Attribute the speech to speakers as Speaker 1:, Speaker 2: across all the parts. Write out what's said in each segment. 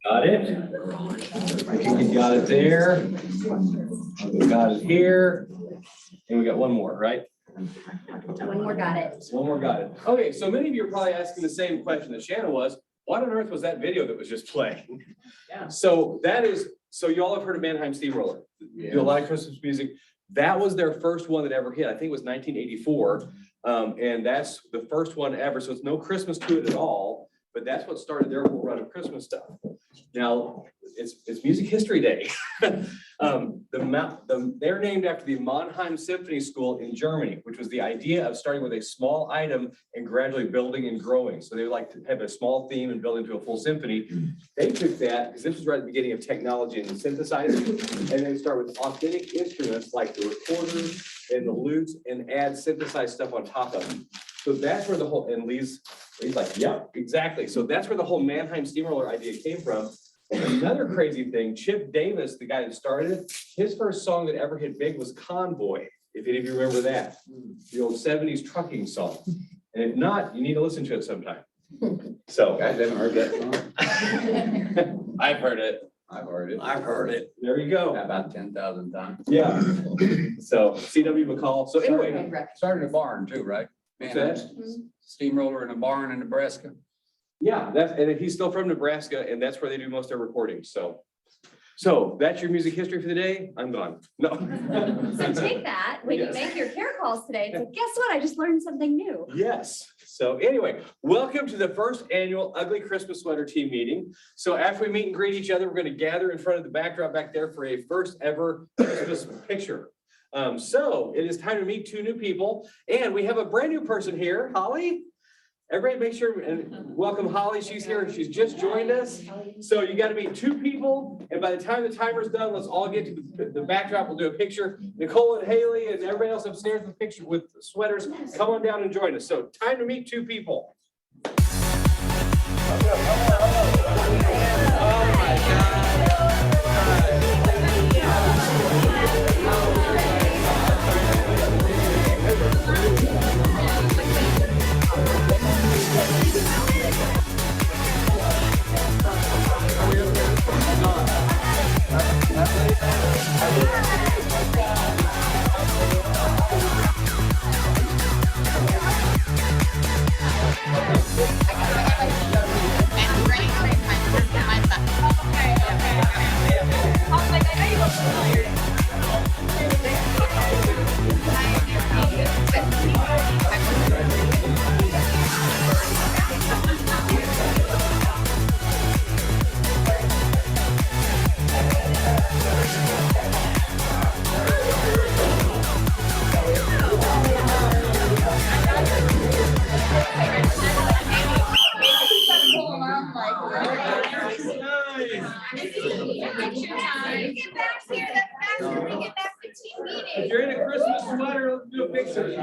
Speaker 1: Got it. I think you got it there. We got it here. And we got one more, right?
Speaker 2: One more got it.
Speaker 1: One more got it. Okay, so many of you are probably asking the same question that Shannon was. What on earth was that video that was just playing?
Speaker 3: Yeah.
Speaker 1: So that is, so you all have heard of Mannheim Steamroller. Do a lot of Christmas music. That was their first one that ever hit. I think it was 1984. And that's the first one ever. So it's no Christmas to it at all, but that's what started their whole run of Christmas stuff. Now, it's Music History Day. They're named after the Mannheim Symphony School in Germany, which was the idea of starting with a small item and gradually building and growing. So they like to have a small theme and build into a full symphony. They took that, because this was right at the beginning of technology and synthesizing, and then start with authentic instruments like the recorders and the lutes and add synthesized stuff on top of them. So that's where the whole, and Lee's like, yep, exactly. So that's where the whole Mannheim Steamroller idea came from. And another crazy thing, Chip Davis, the guy that started it, his first song that ever hit big was Convoy, if any of you remember that, the old 70s trucking song. And if not, you need to listen to it sometime. So.
Speaker 3: Guys haven't heard that song?
Speaker 1: I've heard it.
Speaker 3: I've heard it.
Speaker 4: I've heard it.
Speaker 1: There you go.
Speaker 3: About 10,000 times.
Speaker 1: Yeah. So C.W. McCall. So anyway.
Speaker 3: Started in a barn too, right?
Speaker 1: What's
Speaker 3: Man,
Speaker 1: that?
Speaker 3: steamroller in a barn in Nebraska.
Speaker 1: Yeah, and he's still from Nebraska, and that's where they do most of their recording. So that's your music history for the day. I'm gone. No.
Speaker 2: So take that when you
Speaker 1: Yes.
Speaker 2: make your care calls today. So guess what? I just learned something new.
Speaker 1: Yes. So anyway, welcome to the first annual Ugly Christmas Sweater Team meeting. So after we meet and greet each other, we're going to gather in front of the backdrop back there for a first ever Christmas picture. So it is time to meet two new people, and we have a brand new person here, Holly. Everybody make sure and welcome Holly. She's here. She's just joined us. So you got to meet two people. And by the time the timer's done, let's all get to the backdrop. We'll do a picture. Nicole and Haley and everybody else upstairs with picture with sweaters. Come on down and join us. So time to meet two people. If you're in a Christmas sweater, let's do a picture.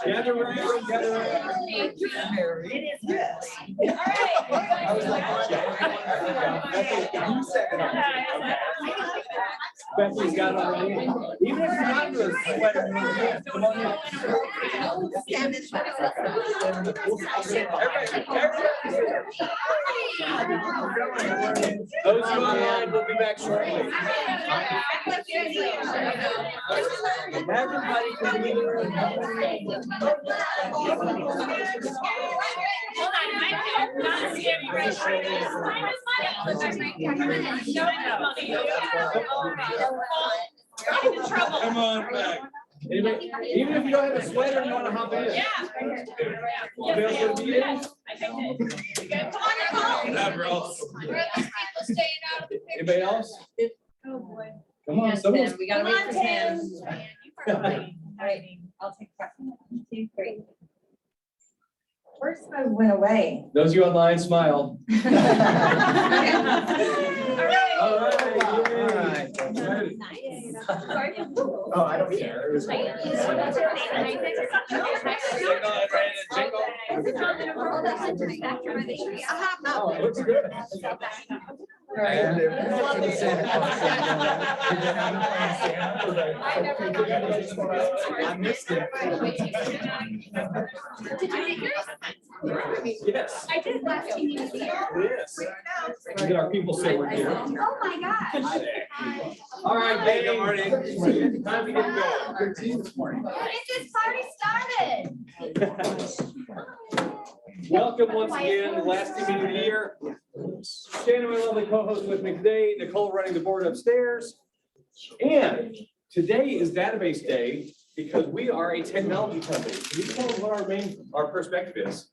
Speaker 1: Gather around, gather around. Becky's got already. Even if you're not in a sweater, come on in. Those who are online will be back shortly. Everybody can be Come on back. Anybody, even if you don't have a sweater and you want to hop in.
Speaker 5: Yeah.
Speaker 1: Anybody else want to be in?
Speaker 4: Whatever else.
Speaker 1: Anybody else?
Speaker 5: Oh, boy.
Speaker 1: Come on, someone.
Speaker 2: We gotta wait for Tim.
Speaker 5: All right, I'll take part. 1, 2, 3.
Speaker 6: First one went away.
Speaker 1: Those of you online, smile.
Speaker 5: All
Speaker 1: All
Speaker 5: right.
Speaker 1: right.
Speaker 4: Oh, I don't care. It was
Speaker 1: Oh, looks good.
Speaker 4: And it was in Santa Claus. Did they have them playing Santa for the- I missed it.
Speaker 2: Did you make yours?
Speaker 1: Yes.
Speaker 2: I did last year.
Speaker 1: Yes. Look at our people say we're here.
Speaker 2: Oh, my gosh.
Speaker 1: All right,
Speaker 3: Hey,
Speaker 1: Dave.
Speaker 3: good morning.
Speaker 1: Time to get going.
Speaker 4: Good tea this morning.
Speaker 2: Get this party started.
Speaker 1: Welcome once again, the last meeting of the year. Shannon, my lovely co-host with me today, Nicole running the board upstairs. And today is database day because we are a technology company. Can you tell us what our perspective is?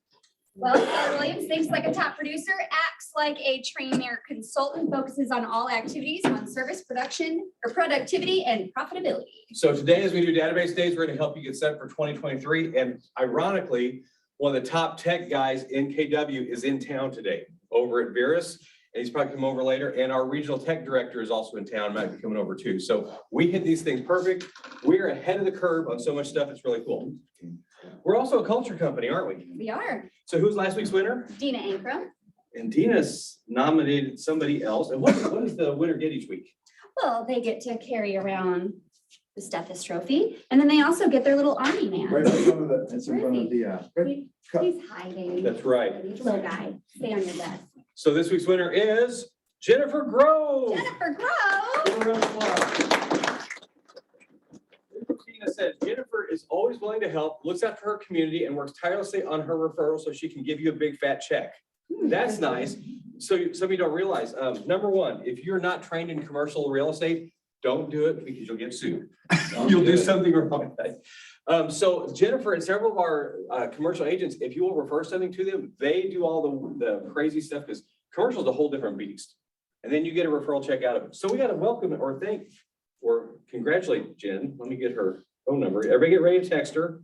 Speaker 2: Well, Keller Williams thinks like a top producer, acts like a trainer consultant, focuses on all activities on service production or productivity and profitability.
Speaker 1: So today, as we do database days, we're going to help you get set for 2023. And ironically, one of the top tech guys in KW is in town today over at Verus. And he's probably come over later. And our regional tech director is also in town, might be coming over too. So we hit these things perfect. We're ahead of the curve on so much stuff. It's really cool. We're also a culture company, aren't we?
Speaker 2: We are.
Speaker 1: So who's last week's winner?
Speaker 2: Dina Ankrum.
Speaker 1: And Dina's nominated somebody else. And what does the winner get each week?
Speaker 2: Well, they get to carry around the Steffes trophy, and then they also get their little army
Speaker 4: Right
Speaker 2: man.
Speaker 4: in front of the, it's in front of the,
Speaker 2: He's hiding.
Speaker 1: That's right.
Speaker 2: Little guy, stay on your desk.
Speaker 1: So this week's winner is Jennifer Grove.
Speaker 2: Jennifer Grove.
Speaker 1: Give her a round of applause. Tina said Jennifer is always willing to help, looks after her community, and works tirelessly on her referral so she can give you a big fat check. That's nice. So some of you don't realize, number one, if you're not trained in commercial real estate, don't do it because you'll get sued. You'll do something wrong. So Jennifer and several of our commercial agents, if you will refer something to them, they do all the crazy stuff because commercial is a whole different beast. And then you get a referral check out of it. So we got to welcome or thank or congratulate Jen. Let me get her phone number. Everybody get ready to text her.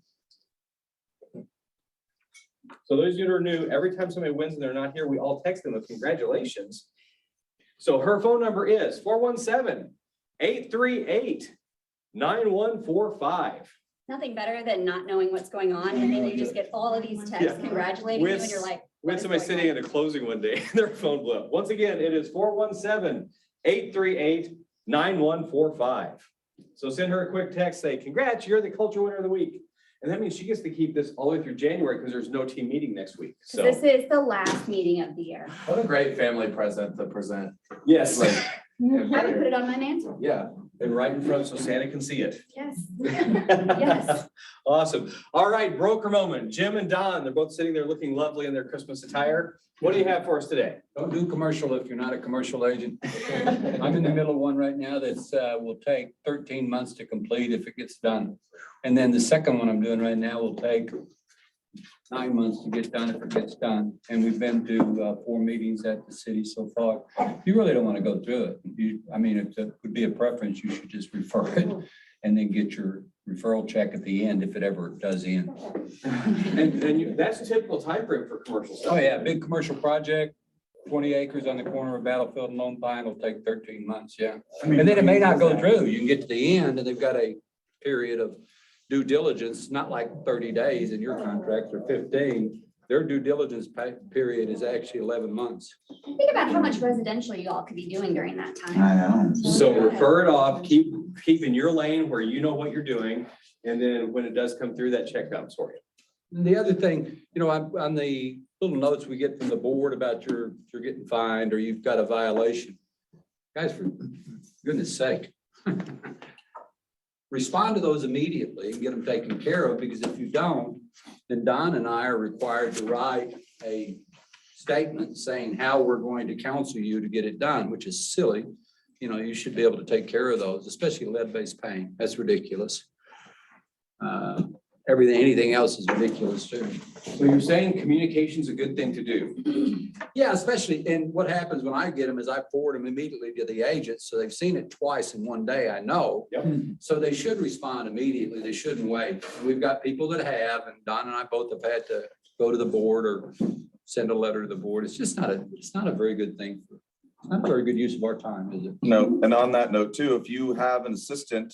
Speaker 1: So those of you that are new, every time somebody wins and they're not here, we all text them with congratulations. So her phone number is 417-838-9145.
Speaker 2: Nothing better than not knowing what's going on, and then you just get all of these texts
Speaker 1: Yeah.
Speaker 2: congratulating you, and you're like.
Speaker 1: We had somebody sitting in a closing one day, and their phone blew up. Once again, it is 417-838-9145. So send her a quick text, say, congrats, you're the culture winner of the week. And that means she gets to keep this all the way through January because there's no team meeting next week. So,
Speaker 2: This is the last meeting of the year.
Speaker 7: What a great family present to present.
Speaker 1: yes,
Speaker 7: Like,
Speaker 2: I would put it on my mantle.
Speaker 7: yeah.
Speaker 1: and right in front so Santa can see it.
Speaker 2: Yes. Yes.
Speaker 1: Awesome. All right, broker moment. Jim and Don, they're both sitting there looking lovely in their Christmas attire. What do you have for us today?
Speaker 3: Don't do commercial if you're not a commercial agent. I'm in the middle of one right now that's will take 13 months to complete if it gets done. And then the second one I'm doing right now will take 9 months to get done if it gets done. And we've been to 4 meetings at the city so far. You really don't want to go through it. I mean, if it would be a preference, you should just refer it and then get your referral check at the end if it ever does end.
Speaker 1: That's a typical time frame for commercial stuff.
Speaker 3: Oh, yeah, big commercial project, 20 acres on the corner of Battlefield and Lone Pine will take 13 months, yeah. And then it may not go through. You can get to the end and they've got a period of due diligence, not like 30 days in your contract or 15. Their due diligence period is actually 11 months.
Speaker 2: Think about how much residential you all could be doing during that time.
Speaker 4: I know.
Speaker 1: So refer it off, keep in your lane where you know what you're doing. And then when it does come through, that check comes for you.
Speaker 3: And the other thing, you know, on the little notes we get from the board about you're getting fined or you've got a violation. Guys, for goodness sake. Respond to those immediately and get them taken care of, because if you don't, then Don and I are required to write a statement saying how we're going to counsel you to get it done, which is silly. You know, you should be able to take care of those, especially lead-based paint. That's ridiculous. Anything else is ridiculous too.
Speaker 1: So you're saying communication's a good thing to do?
Speaker 3: Yeah, especially, and what happens when I get them is I forward them immediately to the agents, so they've seen it twice in one day, I know.
Speaker 1: Yep.
Speaker 3: So they should respond immediately, they shouldn't wait. And we've got people that have, and Don and I both have had to go to the board or send a letter to the board. It's just not a very good thing. It's not a very good use of our time, is it?
Speaker 8: No, and on that note too, if you have an assistant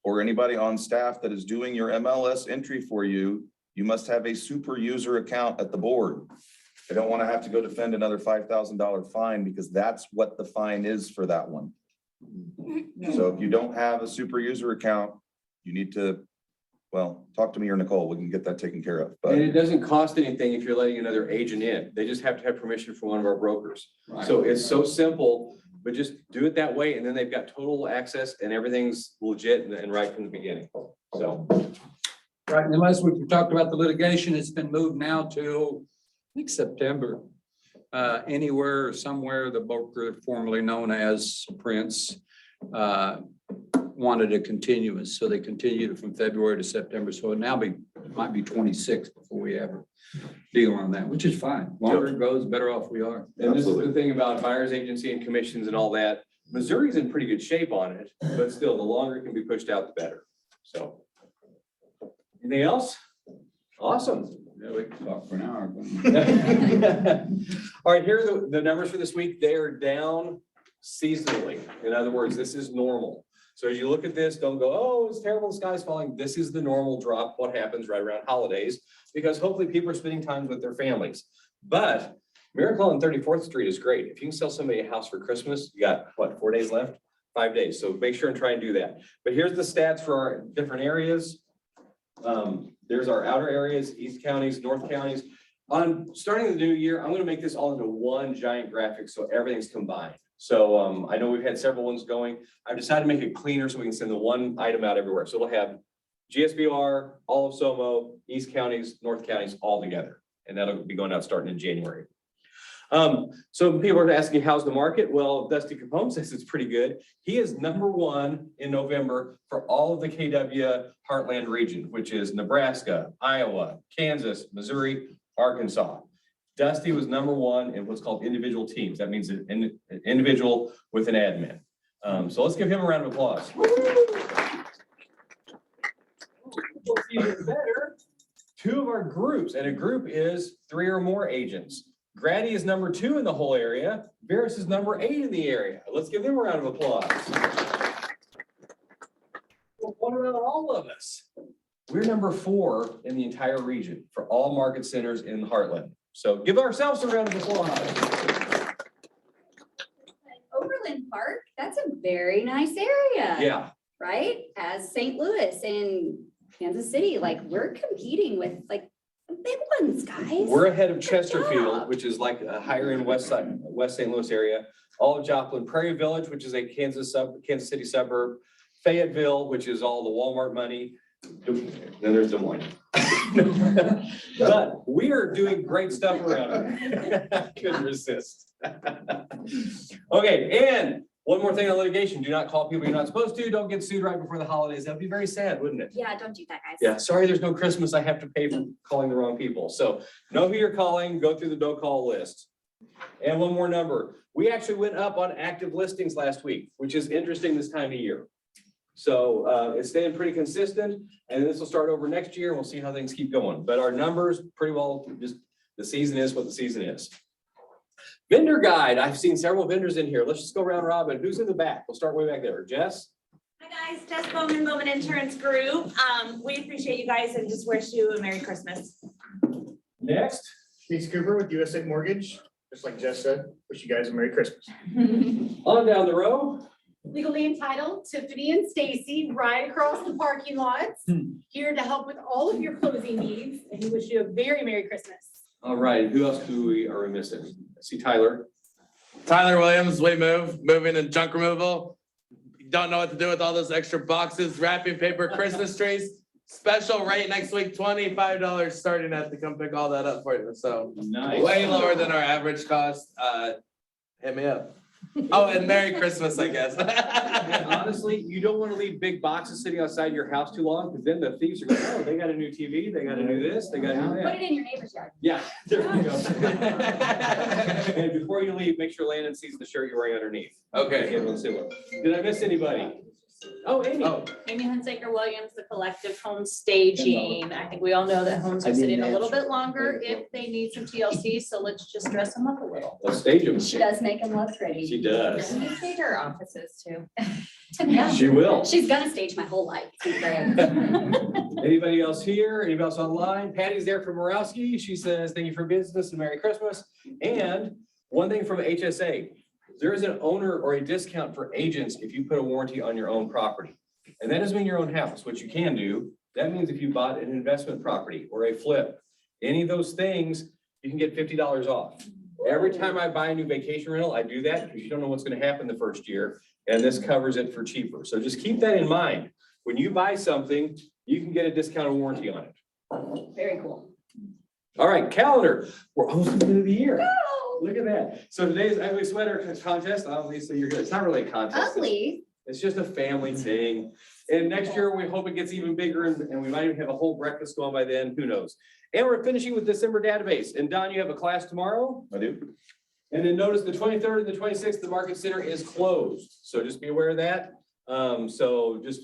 Speaker 8: or anybody on staff that is doing your MLS entry for you, you must have a super user account at the board. I don't want to have to go defend another $5,000 fine because that's what the fine is for that one. So if you don't have a super user account, you need to, well, talk to me or Nicole. We can get that taken care of,
Speaker 1: And it
Speaker 8: but
Speaker 1: doesn't cost anything if you're letting another agent in. They just have to have permission from one of our brokers.
Speaker 3: Right.
Speaker 1: So it's so simple, but just do it that way and then they've got total access and everything's legit and right from the beginning. So.
Speaker 3: Right, and unless we talked about the litigation, it's been moved now to, I think, September. Anywhere or somewhere, the broker formerly known as Prince wanted a continuance, so they continued it from February to September. So it might be 26 before we ever deal on that, which is fine. Longer it goes, better off we are.
Speaker 1: And this is
Speaker 8: Absolutely.
Speaker 1: the thing about buyer's agency and commissions and all that. Missouri's in pretty good shape on it, but still, the longer it can be pushed out, the better. So. Anything else? Awesome.
Speaker 3: Yeah, we can talk for an hour.
Speaker 1: All right, here are the numbers for this week. They are down seasonally. In other words, this is normal. So as you look at this, don't go, oh, it's terrible, the sky's falling. This is the normal drop, what happens right around holidays, because hopefully people are spending time with their families. But Miracle on 34th Street is great. If you can sell somebody a house for Christmas, you got, what, 4 days left? 5 days. So make sure and try and do that. But here's the stats for our different areas. There's our outer areas, east counties, north counties. On starting the new year, I'm gonna make this all into one giant graphic, so everything's combined. So, I know we've had several ones going. I've decided to make it cleaner so we can send the one item out everywhere. So it'll have GSBR, all of SOMO, east counties, north counties, all together. And that'll be going out starting in January. So people are asking, how's the market? Well, Dusty Capone says it's pretty good. He is #1 in November for all of the KW Heartland region, which is Nebraska, Iowa, Kansas, Missouri, Arkansas. Dusty was #1 in what's called individual teams. That means an individual with an admin. So let's give him a round of applause. Even better, 2 of our groups, and a group is 3 or more agents. Grady is #2 in the whole area. Varus is #8 in the area. Let's give them a round of applause. Well, what about all of us? We're #4 in the entire region for all market centers in the Heartland. So give ourselves a round of applause.
Speaker 2: Overland Park, that's a very nice area.
Speaker 1: Yeah,
Speaker 2: Right? As St. Louis and Kansas City, like we're competing with like the big ones, guys.
Speaker 1: we're ahead of
Speaker 2: Good
Speaker 1: Chesterfield,
Speaker 2: job.
Speaker 1: which is like a higher in West St. Louis area. All of Joplin, Prairie Village, which is a Kansas City suburb. Fayetteville, which is all the Walmart money. Then there's Des Moines. But we are doing great stuff around here. Couldn't resist. Okay, and one more thing on litigation. Do not call people you're not supposed to. Don't get sued right before the holidays. That'd be very sad, wouldn't it?
Speaker 2: Yeah, don't do that, guys.
Speaker 1: Yeah, sorry, there's no Christmas. I have to pay for calling the wrong people. So know who you're calling, go through the no call list. And one more number. We actually went up on active listings last week, which is interesting this time of year. So it's staying pretty consistent, and this will start over next year. We'll see how things keep going. But our numbers pretty well, just the season is what the season is. Vendor guide. I've seen several vendors in here. Let's just go round robin. Who's in the back? We'll start way back there. Jess?
Speaker 5: Hi guys, Jess Bowman, Bowman Insurance Group. We appreciate you guys and just wish you a Merry Christmas.
Speaker 1: Next.
Speaker 9: Keith Cooper with USA Mortgage, just like Jess said, wish you guys a Merry Christmas.
Speaker 1: On down the row.
Speaker 10: Legally entitled, Tiffany and Stacy, right across the parking lots, here to help with all of your closing needs, and we wish you a very Merry Christmas.
Speaker 1: All right, who else are we missing? I see Tyler.
Speaker 7: Tyler Williams, moving and junk removal. Don't know what to do with all those extra boxes, wrapping paper, Christmas trees. Special rate next week, $25 starting at to come pick all that up for you. So
Speaker 1: Nice.
Speaker 7: way lower than our average cost. Hit me up. Oh, and Merry Christmas, I guess.
Speaker 1: And honestly, you don't want to leave big boxes sitting outside your house too long, because then the thieves are going, oh, they got a new TV, they got to do this, they got to do
Speaker 2: Put
Speaker 1: that.
Speaker 2: it in your neighbor's yard.
Speaker 1: Yeah, there you go. And before you leave, make sure Landon sees the shirt you're wearing underneath.
Speaker 7: Okay.
Speaker 1: Did I miss anybody? Oh, Amy.
Speaker 7: Oh,
Speaker 5: Amy Hunsaker Williams, the Collective Home Staging. I think we all know that homes are sitting a little bit longer if they need some TLC, so let's just dress them up a little.
Speaker 1: Let's stage them.
Speaker 2: She does make them look pretty.
Speaker 1: She does.
Speaker 5: We stage our offices too.
Speaker 2: Yeah.
Speaker 1: She will.
Speaker 2: She's gonna stage my whole life. It's great.
Speaker 1: Anybody else here? Anybody else online? Patty's there from Morowski. She says, thank you for business and Merry Christmas. And one thing from HSA, there is an owner or a discount for agents if you put a warranty on your own property. And that doesn't mean your own house, which you can do. That means if you bought an investment property or a flip, any of those things, you can get $50 off. Every time I buy a new vacation rental, I do that because you don't know what's going to happen the first year. And this covers it for cheaper. So just keep that in mind. When you buy something, you can get a discounted warranty on it.
Speaker 2: Very cool.
Speaker 1: All right, calendar. We're almost at the end of the year. Look at that. So today's ugly sweater contest. Obviously, you're good. It's not really a contest.
Speaker 2: Ugly.
Speaker 1: It's just a family thing. And next year, we hope it gets even bigger and we might even have a whole breakfast going by then. Who knows? And we're finishing with December database. And Don, you have a class tomorrow?
Speaker 8: I do.
Speaker 1: And then notice the 23rd and the 26th, the Market Center is closed. So just be aware of that. So just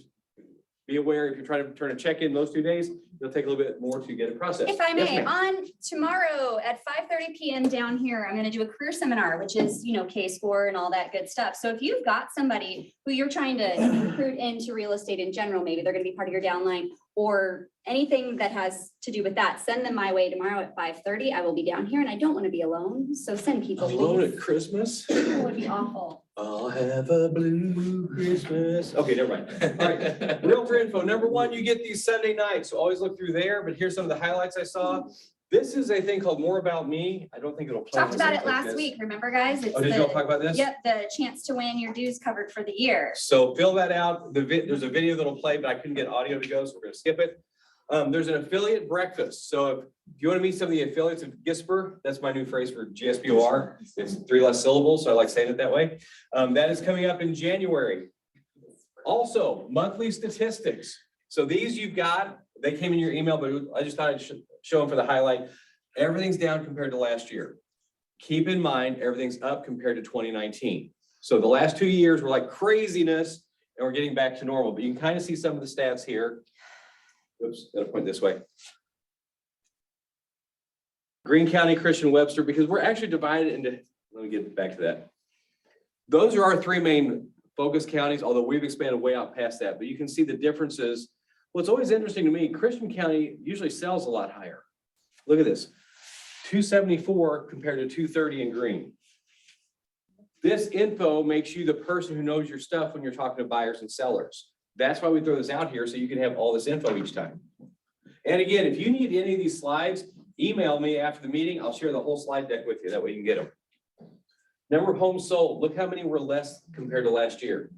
Speaker 1: be aware if you're trying to turn a check in those 2 days, it'll take a little bit more to get it processed.
Speaker 2: If I
Speaker 1: Yes,
Speaker 2: may,
Speaker 1: ma'am.
Speaker 2: on tomorrow at 5:30 PM down here, I'm gonna do a career seminar, which is, K-score and all that good stuff. So if you've got somebody who you're trying to recruit into real estate in general, maybe they're gonna be part of your downline or anything that has to do with that, send them my way tomorrow at 5:30. I will be down here and I don't want to be alone. So send people,
Speaker 1: Alone
Speaker 2: please.
Speaker 1: at Christmas?
Speaker 2: It would be awful.
Speaker 1: I'll have a blue Christmas. Okay, never mind. All right, realtor info. Number one, you get these Sunday nights. So always look through there, but here's some of the highlights I saw. This is a thing called More About Me. I don't think it'll play. on
Speaker 2: Talked about it
Speaker 1: something like
Speaker 2: last
Speaker 1: this.
Speaker 2: week. Remember, guys? It's
Speaker 1: Oh, did you all
Speaker 2: the-
Speaker 1: talk about this?
Speaker 2: Yep, the chance to win your dues covered for the year.
Speaker 1: So fill that out. There's a video that'll play, but I couldn't get audio to go, so we're gonna skip it. There's an affiliate breakfast. So if you want to meet some of the affiliates of GISPER, that's my new phrase for GSPOR. It's 3 less syllables, so I like saying it that way. That is coming up in January. Also, monthly statistics. So these you've got, they came in your email, but I just thought I'd show them for the highlight. Everything's down compared to last year. Keep in mind, everything's up compared to 2019. So the last 2 years were like craziness and we're getting back to normal, but you can kind of see some of the stats here. Oops, gotta point this way. Greene County, Christian Webster, because we're actually divided into, let me get back to that. Those are our 3 main focus counties, although we've expanded way out past that, but you can see the differences. What's always interesting to me, Christian County usually sells a lot higher. Look at this, 274 compared to 230 in Greene. This info makes you the person who knows your stuff when you're talking to buyers and sellers. That's why we throw this out here, so you can have all this info each time. And again, if you need any of these slides, email me after the meeting. I'll share the whole slide deck with you. That way you can get them. Number of homes sold. Look how many were less compared to last year.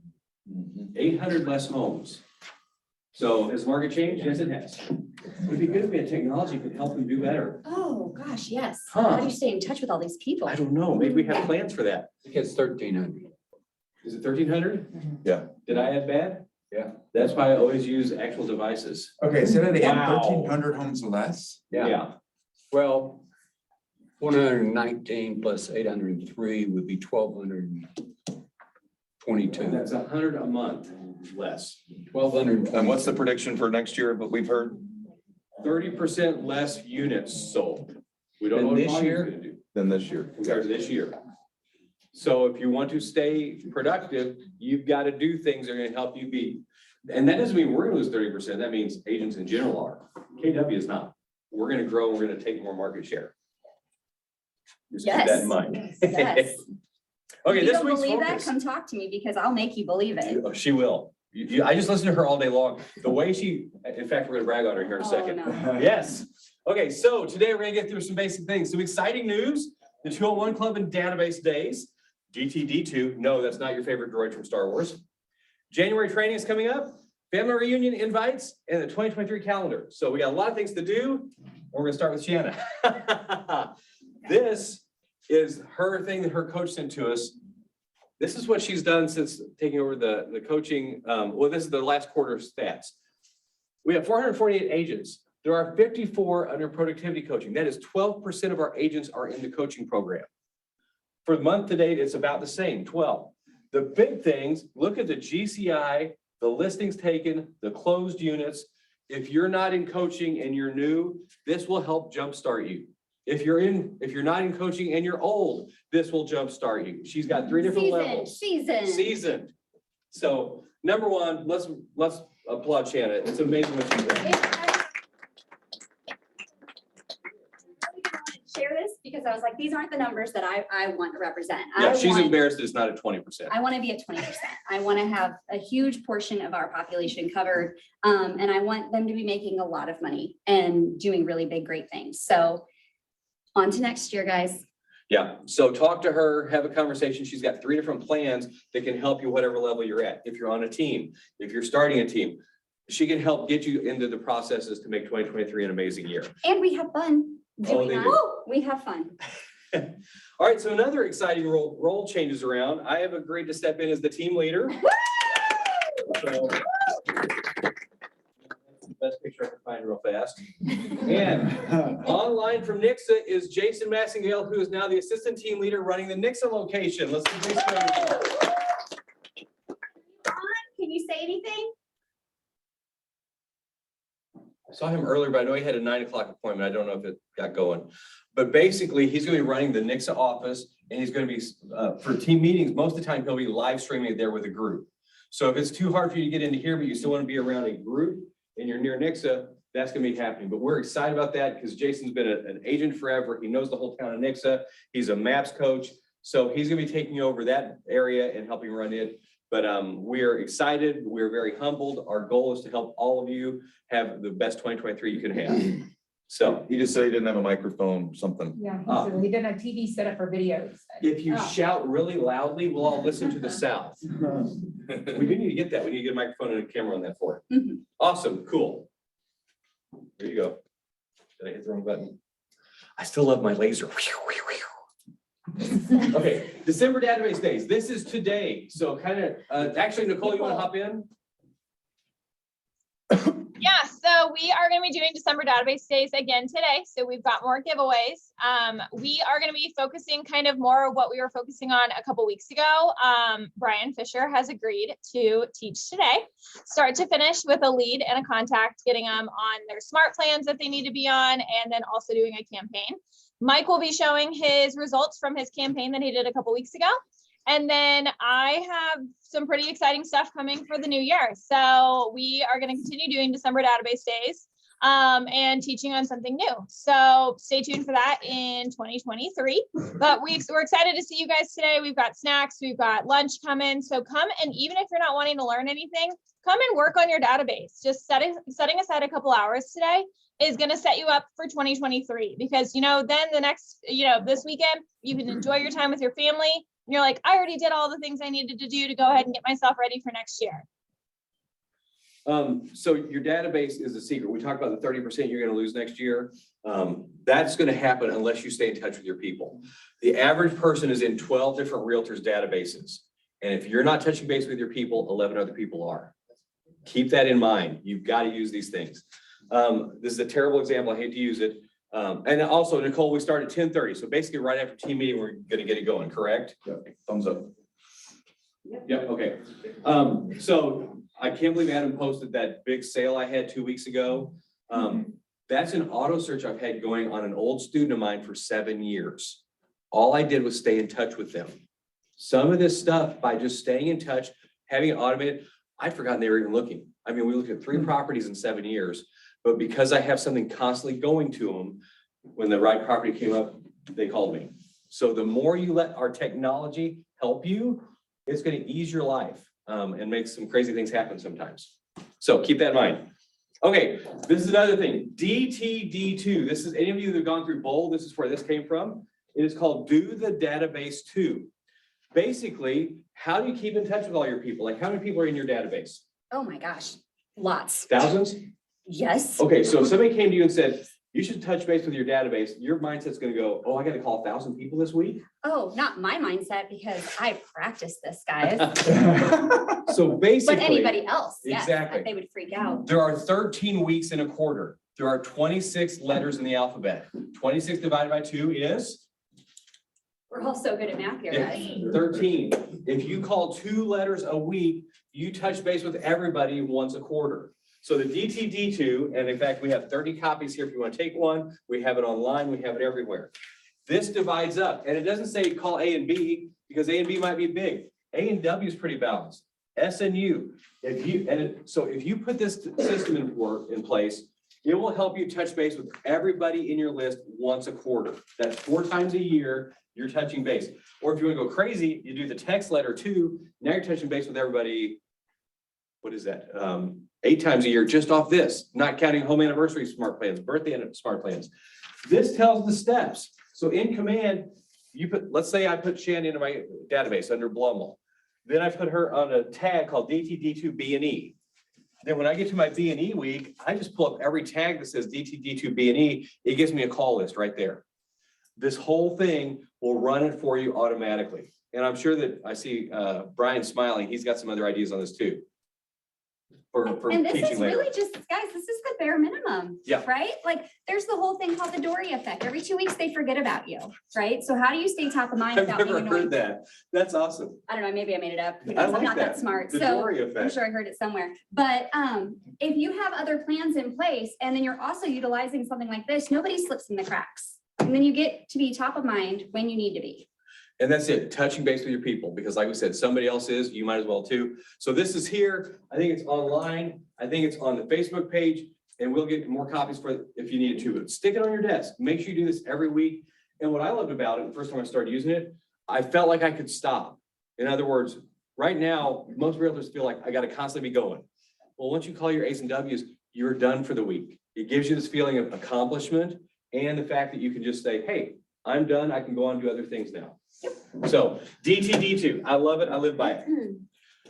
Speaker 1: 800 less homes. So has the market changed? Yes, it has. It'd be good if we had technology that could help them do better.
Speaker 2: Oh, gosh, yes.
Speaker 1: Huh.
Speaker 2: How do you stay in touch with all these people?
Speaker 1: I don't know. Maybe we have plans for that.
Speaker 3: I think it's 1,300.
Speaker 1: Is it 1,300?
Speaker 8: Yeah.
Speaker 1: Did I add bad?
Speaker 3: Yeah.
Speaker 1: That's why I always use actual devices.
Speaker 4: Okay, say that again,
Speaker 1: Wow.
Speaker 4: 1,300 homes less?
Speaker 1: Yeah.
Speaker 3: Well, 119 plus 803 would be 1,222.
Speaker 1: That's 100 a month less.
Speaker 3: 1,200.
Speaker 8: And what's the prediction for next year, what we've heard?
Speaker 1: 30% less units sold. We don't know
Speaker 3: And
Speaker 1: what
Speaker 3: this
Speaker 1: volume's
Speaker 3: year?
Speaker 1: gonna do
Speaker 8: Than this year?
Speaker 1: compared to this year. So if you want to stay productive, you've got to do things that are gonna help you be. And that doesn't mean we're gonna lose 30%. That means agents in general are. KW is not. We're gonna grow, we're gonna take more market share. Just keep that
Speaker 2: Yes.
Speaker 1: in mind.
Speaker 2: Yes.
Speaker 1: Okay,
Speaker 2: If you
Speaker 1: this
Speaker 2: don't
Speaker 1: week's
Speaker 2: believe that,
Speaker 1: focus.
Speaker 2: come talk to me because I'll make you believe it.
Speaker 1: Oh, she will. I just listen to her all day long. The way she, in fact, we're gonna brag on her here in a
Speaker 2: Oh,
Speaker 1: second.
Speaker 2: no.
Speaker 1: Yes. Okay, so today we're gonna get through some basic things. Some exciting news. The 201 Club and Database Days. GTD2. No, that's not your favorite droid from Star Wars. January training is coming up. Family reunion invites and the 2023 calendar. So we got a lot of things to do. We're gonna start with Shanna. This is her thing that her coach sent to us. This is what she's done since taking over the coaching. Well, this is the last quarter stats. We have 448 agents. There are 54 under productivity coaching. That is 12% of our agents are in the coaching program. For the month to date, it's about the same, 12. The big things, look at the GCI, the listings taken, the closed units. If you're not in coaching and you're new, this will help jumpstart you. If you're not in coaching and you're old, this will jumpstart you. She's got 3 different levels.
Speaker 2: Seasoned.
Speaker 1: Seasoned. So number one, let's applaud Shannon. It's amazing what she's doing.
Speaker 2: Share this because I was like, these aren't the numbers that I want to represent.
Speaker 1: Yeah,
Speaker 2: I
Speaker 1: she's
Speaker 2: want-
Speaker 1: embarrassed that it's not at 20%.
Speaker 2: I want to be at 20%. I want to have a huge portion of our population covered. And I want them to be making a lot of money and doing really big, great things. So on to next year, guys.
Speaker 1: Yeah, so talk to her, have a conversation. She's got 3 different plans that can help you whatever level you're at. If you're on a team, if you're starting a team, she can help get you into the processes to make 2023 an amazing year.
Speaker 2: And we have fun doing
Speaker 1: they
Speaker 2: that.
Speaker 1: do.
Speaker 2: We have fun.
Speaker 1: All right, so another exciting role changes around. I have agreed to step in as the team leader. So, best picture I can find real fast. And online from Nixa is Jason Massingale, who is now the assistant team leader running the Nixa location. Let's give Jason a round.
Speaker 2: Can you say anything?
Speaker 1: I saw him earlier, but I know he had a 9 o'clock appointment. I don't know if it got going. But basically, he's gonna be running the Nixa office and he's gonna be, for team meetings, most of the time, he'll be live streaming it there with a group. So if it's too hard for you to get into here, but you still wanna be around a group and you're near Nixa, that's gonna be happening. But we're excited about that because Jason's been an agent forever. He knows the whole town of Nixa. He's a maps coach. So he's gonna be taking over that area and helping run it. But we're excited. We're very humbled. Our goal is to help all of you have the best 2023 you can have. So
Speaker 8: He just said he didn't have a microphone, something.
Speaker 4: Yeah,
Speaker 1: Ah.
Speaker 4: so he didn't have TV set up for videos.
Speaker 1: if you
Speaker 4: Oh.
Speaker 1: shout really loudly, we'll all listen to the sound. We do need to get that. We need to get a microphone and a camera on that for it.
Speaker 2: Mhm.
Speaker 1: Awesome, cool. There you go. Did I hit the wrong button? I still love my laser. Okay, December database days. This is today. So kind of, actually, Nicole, you want to hop in?
Speaker 11: Yeah, so we are going to be doing December database days again today. So we've got more giveaways. We are going to be focusing kind of more what we were focusing on a couple weeks ago. Brian Fisher has agreed to teach today, start to finish, with a lead and a contact, getting them on their smart plans that they need to be on, and then also doing a campaign. Mike will be showing his results from his campaign that he did a couple weeks ago. And then I have some pretty exciting stuff coming for the new year. So we are going to continue doing December database days and teaching on something new. So stay tuned for that in 2023. But we're excited to see you guys today. We've got snacks, we've got lunch coming. So come, and even if you're not wanting to learn anything, come and work on your database. Just setting aside a couple hours today is going to set you up for 2023, because, you know, then the next, you know, this weekend, you can enjoy your time with your family. And you're like, I already did all the things I needed to do to go ahead and get myself ready for next year.
Speaker 1: So your database is a secret. We talked about the 30% you're going to lose next year. That's going to happen unless you stay in touch with your people. The average person is in 12 different realtors databases. And if you're not touching base with your people, 11 other people are. Keep that in mind. You've got to use these things. This is a terrible example. I hate to use it. And also, Nicole, we start at 10:30. So basically right after team meeting, we're going to get it going, correct?
Speaker 8: Thumbs up.
Speaker 1: Yep, okay. So I can't believe Adam posted that big sale I had 2 weeks ago. That's an auto search I've had going on an old student of mine for 7 years. All I did was stay in touch with them. Some of this stuff, by just staying in touch, having it automated, I'd forgotten they were even looking. I mean, we looked at 3 properties in 7 years, but because I have something constantly going to them, when the right property came up, they called me. So the more you let our technology help you, it's going to ease your life and make some crazy things happen sometimes. So keep that in mind. Okay, this is another thing. DTD2. This is, any of you that have gone through Bold, this is where this came from. It is called Do the Database 2. Basically, how do you keep in touch with all your people? Like, how many people are in your database?
Speaker 2: Oh my gosh, lots.
Speaker 1: Thousands?
Speaker 2: Yes.
Speaker 1: Okay, so if somebody came to you and said, you should touch base with your database, your mindset's gonna go, oh, I gotta call 1,000 people this week?
Speaker 2: Oh, not my mindset, because I practice this, guys.
Speaker 1: So basically.
Speaker 2: But anybody else, yes,
Speaker 1: Exactly.
Speaker 2: they would freak out.
Speaker 1: There are 13 weeks in a quarter. There are 26 letters in the alphabet. 26 divided by 2 is?
Speaker 2: We're all so good at math here, guys.
Speaker 1: 13. If you call 2 letters a week, you touch base with everybody once a quarter. So the DTD2, and in fact, we have 30 copies here if you want to take one. We have it online, we have it everywhere. This divides up, and it doesn't say call A and B, because A and B might be big. A and W is pretty balanced. SNU, so if you put this system in place, it will help you touch base with everybody in your list once a quarter. That's 4 times a year, you're touching base. Or if you want to go crazy, you do the text letter too. Now you're touching base with everybody. What is that? 8 times a year just off this, not counting home anniversary smart plans, birthday and smart plans. This tells the steps. So in command, let's say I put Shannon into my database under Blumel. Then I put her on a tag called DTD2 B&E. Then when I get to my B&E week, I just pull up every tag that says DTD2 B&E. It gives me a call list right there. This whole thing will run it for you automatically. And I'm sure that I see Brian smiling. He's got some other ideas on this too. For
Speaker 2: And this is
Speaker 1: teaching later.
Speaker 2: really just, guys, this is the bare minimum.
Speaker 1: Yeah.
Speaker 2: Right? Like, there's the whole thing called the Dory effect. Every 2 weeks, they forget about you, right? So how do you stay top of mind
Speaker 1: I've
Speaker 2: without being
Speaker 1: never
Speaker 2: annoying?
Speaker 1: heard that. That's awesome.
Speaker 2: I don't know, maybe I made it up.
Speaker 1: I
Speaker 2: Because I'm
Speaker 1: like
Speaker 2: not that
Speaker 1: that.
Speaker 2: smart.
Speaker 1: The
Speaker 2: So
Speaker 1: Dory
Speaker 2: I'm
Speaker 1: effect.
Speaker 2: sure I heard it somewhere. But if you have other plans in place and then you're also utilizing something like this, nobody slips in the cracks. And then you get to be top of mind when you need to be.
Speaker 1: And that's it, touching base with your people, because like we said, somebody else is, you might as well too. So this is here, I think it's online, I think it's on the Facebook page, and we'll get more copies for it if you need it to, but stick it on your desk. Make sure you do this every week. And what I loved about it, the first time I started using it, I felt like I could stop. In other words, right now, most realtors feel like I gotta constantly be going. Well, once you call your A's and W's, you're done for the week. It gives you this feeling of accomplishment and the fact that you can just say, hey, I'm done, I can go on and do other things now. So DTD2, I love it, I live by it.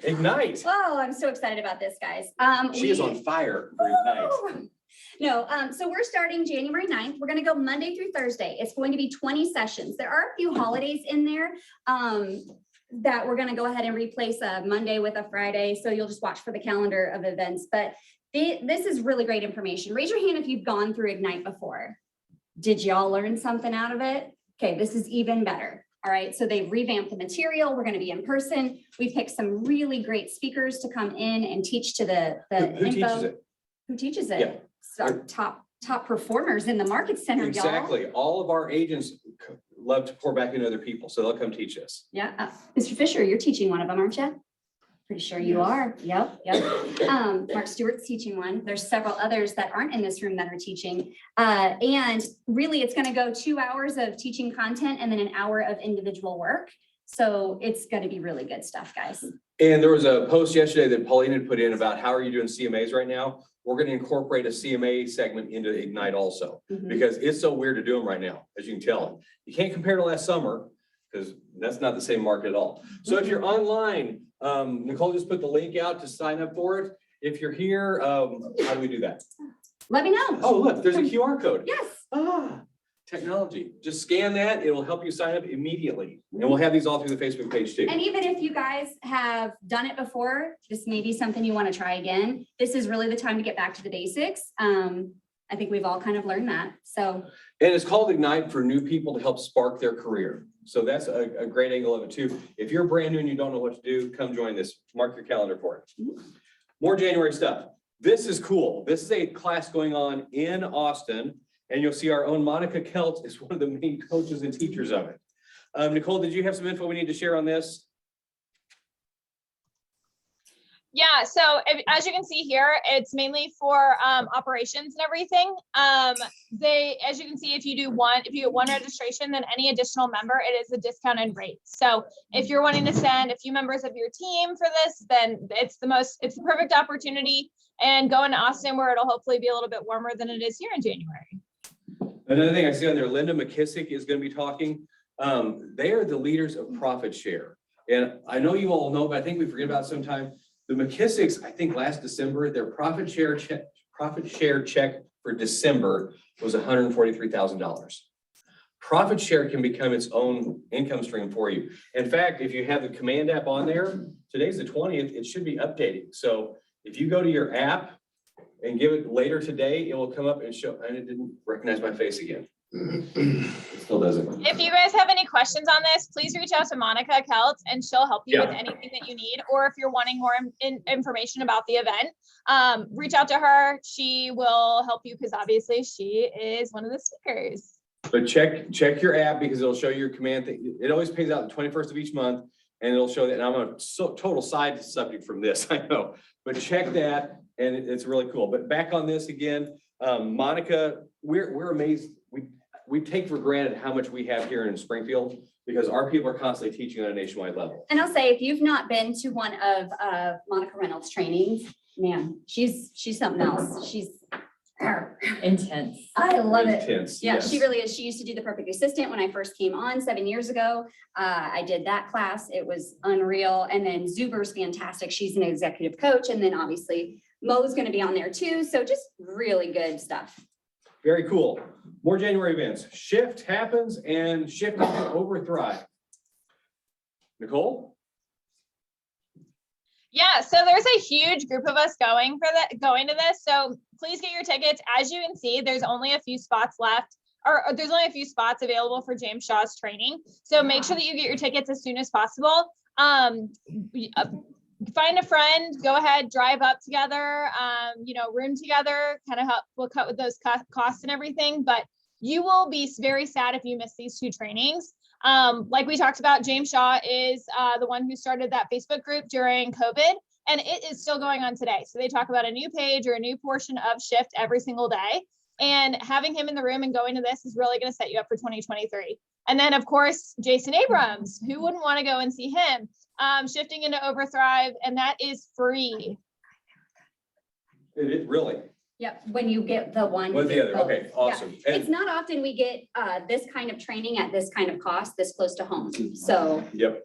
Speaker 1: Ignite,
Speaker 2: Oh, I'm so excited about this, guys.
Speaker 1: she is
Speaker 2: we-
Speaker 1: on fire for Ignite.
Speaker 2: Woo! No, so we're starting January 9th. We're gonna go Monday through Thursday. It's going to be 20 sessions. There are a few holidays in there that we're gonna go ahead and replace a Monday with a Friday. So you'll just watch for the calendar of events. But this is really great information. Raise your hand if you've gone through Ignite before. Did y'all learn something out of it? Okay, this is even better. All right, so they've revamped the material. We're gonna be in person. We picked some really great speakers to come in and teach to the
Speaker 1: Who teaches
Speaker 2: info.
Speaker 1: it?
Speaker 2: Who teaches it?
Speaker 1: Yeah.
Speaker 2: It's our top performers in the market center, y'all.
Speaker 1: Exactly, all of our agents love to pour back into other people, so they'll come teach us.
Speaker 2: Yeah, Mr. Fisher, you're teaching one of them, aren't you? Pretty sure you are. Yep. Mark Stewart's teaching one. There's several others that aren't in this room that are teaching. And really, it's gonna go 2 hours of teaching content and then an hour of individual work. So it's gonna be really good stuff, guys.
Speaker 1: And there was a post yesterday that Pauline had put in about how are you doing CMAs right now? We're gonna incorporate a CMA segment into Ignite also,
Speaker 2: Mhm.
Speaker 1: because it's so weird to do them right now, as you can tell. You can't compare to last summer, because that's not the same market at all. So if you're online, Nicole just put the link out to sign up for it. If you're here, how do we do that?
Speaker 2: Let me know.
Speaker 1: Oh, look, there's a QR code.
Speaker 2: Yes.
Speaker 1: Technology. Just scan that. It'll help you sign up immediately. And we'll have these all through the Facebook page too.
Speaker 2: And even if you guys have done it before, this may be something you want to try again. This is really the time to get back to the basics. I think we've all kind of learned that. So
Speaker 1: And it's called Ignite for new people to help spark their career. So that's a great angle of it too. If you're brand new and you don't know what to do, come join this. Mark your calendar for it. More January stuff. This is cool. This is a class going on in Austin, and you'll see our own Monica Kelt is one of the main coaches and teachers of it. Nicole, did you have some info we need to share on this?
Speaker 11: Yeah, so as you can see here, it's mainly for operations and everything. As you can see, if you get one registration, then any additional member, it is a discounted rate. So if you're wanting to send a few members of your team for this, then it's the perfect opportunity. And go into Austin where it'll hopefully be a little bit warmer than it is here in January.
Speaker 1: Another thing I see on there, Linda McKissick is going to be talking. They are the leaders of Profit Share. And I know you all know, but I think we forget about it sometime. The McKissicks, I think last December, their profit share check for December was $143,000. Profit share can become its own income stream for you. In fact, if you have the Command app on there, today's the 20th, it should be updating. So if you go to your app and give it later today, it will come up and show, and it didn't recognize my face again. It still doesn't.
Speaker 11: If you guys have any questions on this, please reach out to Monica Kelt and she'll help you with anything that you need. Or if you're wanting more information about the event, reach out to her. She will help you because obviously she is one of the speakers.
Speaker 1: But check your app because it'll show your command thing. It always pays out the 21st of each month. And it'll show that, and I'm a total side subject from this, I know, but check that, and it's really cool. But back on this again, Monica, we're amazed. We take for granted how much we have here in Springfield because our people are constantly teaching at a nationwide level.
Speaker 2: And I'll say, if you've not been to one of Monica Reynolds' trainings, man, she's something else. She's
Speaker 4: Intense.
Speaker 2: I love it.
Speaker 1: Intense,
Speaker 2: Yeah,
Speaker 1: yes.
Speaker 2: she really is. She used to do the Perfect Assistant when I first came on 7 years ago. I did that class. It was unreal. And then Zuber's fantastic. She's an executive coach. And then obviously Mo's going to be on there too. So just really good stuff.
Speaker 1: Very cool. More January events. Shift happens and shift to Overthrive. Nicole?
Speaker 11: Yeah, so there's a huge group of us going to this. So please get your tickets. As you can see, there's only a few spots left, or there's only a few spots available for James Shaw's training. So make sure that you get your tickets as soon as possible. Find a friend, go ahead, drive up together, room together, kind of help, we'll cut with those costs and everything, but you will be very sad if you miss these two trainings. Like we talked about, James Shaw is the one who started that Facebook group during COVID, and it is still going on today. So they talk about a new page or a new portion of Shift every single day. And having him in the room and going to this is really going to set you up for 2023. And then, of course, Jason Abrams, who wouldn't want to go and see him? Shifting into Overthrive, and that is free.
Speaker 1: It really?
Speaker 2: Yep, when you get the one.
Speaker 1: What's
Speaker 2: you
Speaker 1: the
Speaker 2: get
Speaker 1: other? Okay,
Speaker 2: both.
Speaker 1: awesome.
Speaker 2: Yeah.
Speaker 1: And-
Speaker 2: It's not often we get this kind of training at this kind of cost, this close to home. So
Speaker 1: Yep.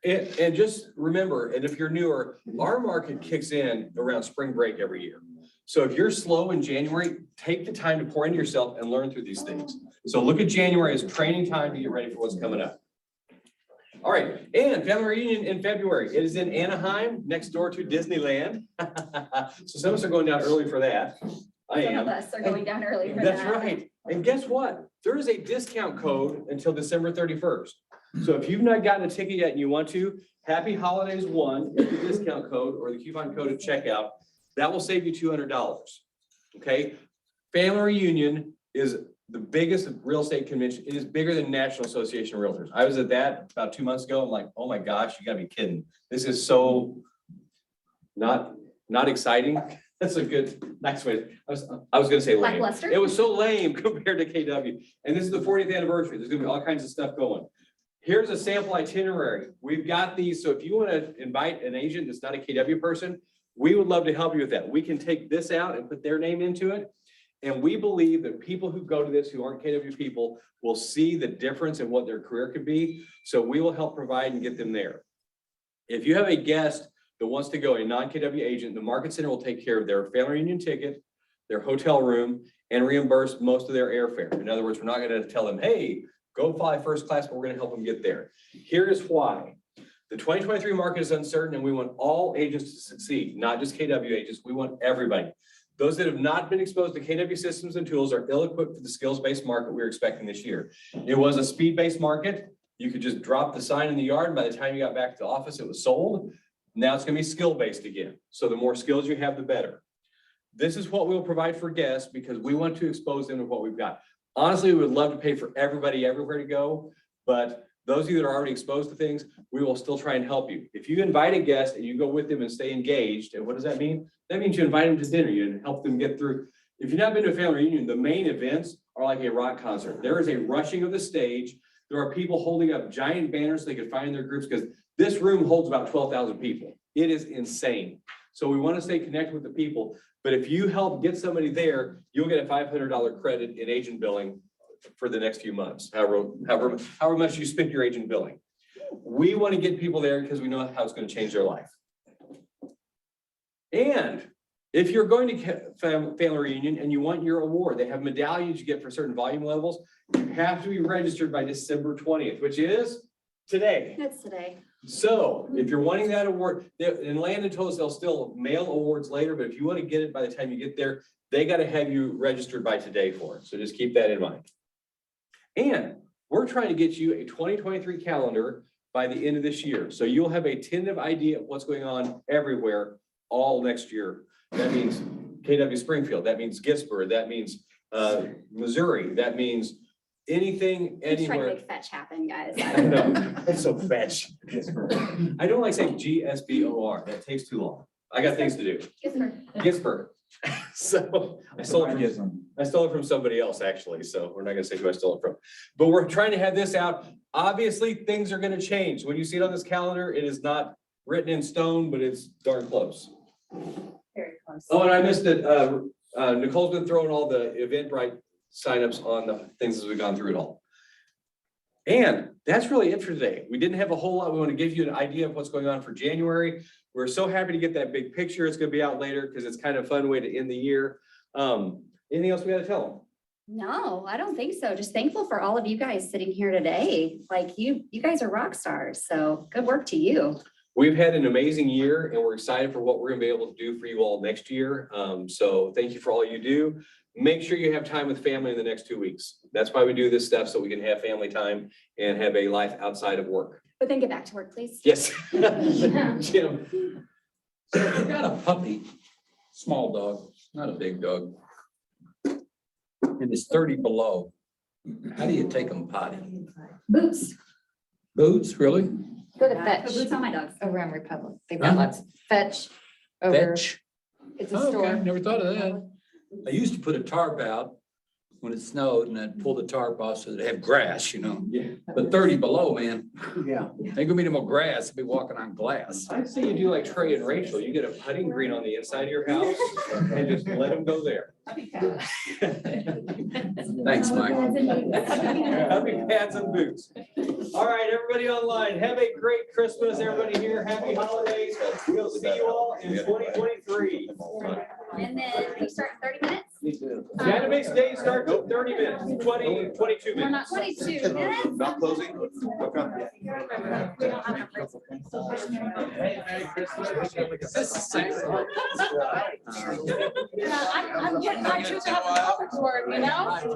Speaker 1: And just remember, and if you're newer, our market kicks in around spring break every year. So if you're slow in January, take the time to pour into yourself and learn through these things. So look at January as training time to get ready for what's coming up. All right, and family reunion in February. It is in Anaheim, next door to Disneyland. So some of us are going down early for that. I
Speaker 2: some of
Speaker 1: am.
Speaker 2: us are going down early for
Speaker 1: That's
Speaker 2: that.
Speaker 1: right. And guess what? There is a discount code until December 31st. So if you've not gotten a ticket yet and you want to, Happy Holidays 1 is the discount code or the coupon code at checkout. That will save you $200. Okay? Family Reunion is the biggest real estate convention. It is bigger than National Association of Realtors. I was at that about 2 months ago. I'm like, oh my gosh, you gotta be kidding. This is so not exciting. That's a good, nice way. I was gonna say lame.
Speaker 2: Lackluster?
Speaker 1: It was so lame compared to KW. And this is the 40th anniversary. There's gonna be all kinds of stuff going. Here's a sample itinerary. We've got these. So if you want to invite an agent that's not a KW person, we would love to help you with that. We can take this out and put their name into it. And we believe that people who go to this, who aren't KW people, will see the difference in what their career could be. So we will help provide and get them there. If you have a guest that wants to go, a non-KW agent, the Market Center will take care of their family reunion ticket, their hotel room, and reimburse most of their airfare. In other words, we're not going to tell them, hey, go fly first class, but we're going to help them get there. Here is why. The 2023 market is uncertain, and we want all agents to succeed, not just KW agents. We want everybody. Those that have not been exposed to KW systems and tools are ill-equipped for the skills-based market we're expecting this year. It was a speed-based market. You could just drop the sign in the yard, and by the time you got back to the office, it was sold. Now it's going to be skill-based again. So the more skills you have, the better. This is what we'll provide for guests because we want to expose them to what we've got. Honestly, we would love to pay for everybody everywhere to go, but those of you that are already exposed to things, we will still try and help you. If you invite a guest and you go with them and stay engaged, and what does that mean? That means you invite them to dinner, you help them get through. If you've not been to a family reunion, the main events are like a rock concert. There is a rushing of the stage. There are people holding up giant banners so they can find their groups because this room holds about 12,000 people. It is insane. So we want to stay connected with the people. But if you help get somebody there, you'll get a $500 credit in agent billing for the next few months, however much you spend your agent billing. We want to get people there because we know how it's going to change their life. And if you're going to family reunion and you want your award, they have medallions you get for certain volume levels. You have to be registered by December 20th, which is today.
Speaker 2: That's today.
Speaker 1: So if you're wanting that award, and Landon told us they'll still mail awards later, but if you want to get it by the time you get there, they got to have you registered by today for it. So just keep that in mind. And we're trying to get you a 2023 calendar by the end of this year. So you'll have a tentative idea of what's going on everywhere all next year. That means KW Springfield, that means Ginsburg, that means Missouri, that means anything,
Speaker 2: Let's try to
Speaker 1: anywhere.
Speaker 2: make fetch happen, guys.
Speaker 1: I know, it's so fetch. I don't like saying GSBOR, that takes too long. I got things to do. Ginsburg. So I stole it from somebody else, actually, so we're not gonna say who I stole it from. But we're trying to have this out. Obviously, things are gonna change. When you see it on this calendar, it is not written in stone, but it's darn close.
Speaker 2: Very close.
Speaker 1: Oh, and I missed it. Nicole's been throwing all the Eventbrite signups on the things as we've gone through it all. And that's really it for today. We didn't have a whole lot. We want to give you an idea of what's going on for January. We're so happy to get that big picture. It's going to be out later because it's kind of a fun way to end the year. Anything else we got to tell them?
Speaker 2: No, I don't think so. Just thankful for all of you guys sitting here today. Like you guys are rock stars. So good work to you.
Speaker 1: We've had an amazing year and we're excited for what we're gonna be able to do for you all next year. So thank you for all you do. Make sure you have time with family in the next 2 weeks. That's why we do this stuff, so we can have family time and have a life outside of work.
Speaker 2: But then get back to work, please.
Speaker 1: Yes. Jim,
Speaker 3: So if you've got a puppy, small dog, not a big dog, and it's 30 below, how do you take them potty?
Speaker 2: Boots.
Speaker 3: Boots, really?
Speaker 12: Go to
Speaker 2: Put
Speaker 12: Fetch
Speaker 2: boots on my dogs.
Speaker 12: over on Republic. They've
Speaker 3: Huh?
Speaker 12: got lots. Fetch over,
Speaker 3: Fetch?
Speaker 12: it's a
Speaker 3: Oh,
Speaker 12: store.
Speaker 3: okay, never thought of that. I used to put a tarp out when it snowed and I'd pull the tarp off so that it had grass, you know,
Speaker 1: yeah,
Speaker 3: but 30 below, man,
Speaker 4: Yeah.
Speaker 3: ain't gonna be no more grass, I'll be walking on glass.
Speaker 1: I'd say you do like Trey and Rachel. You get a putting green on the inside of your house and just let them go there.
Speaker 3: Thanks, Mike.
Speaker 1: Happy pads and boots. All right, everybody online, have a great Christmas. Everybody here, happy holidays. We'll see you all in 2023.
Speaker 2: And then we start in 30 minutes?
Speaker 1: Database day starts in 30 minutes, 22
Speaker 2: We're not
Speaker 1: minutes.
Speaker 2: 22 minutes.
Speaker 8: Not closing? Okay.
Speaker 3: Is this the same?
Speaker 10: I'm getting my true to work, you know?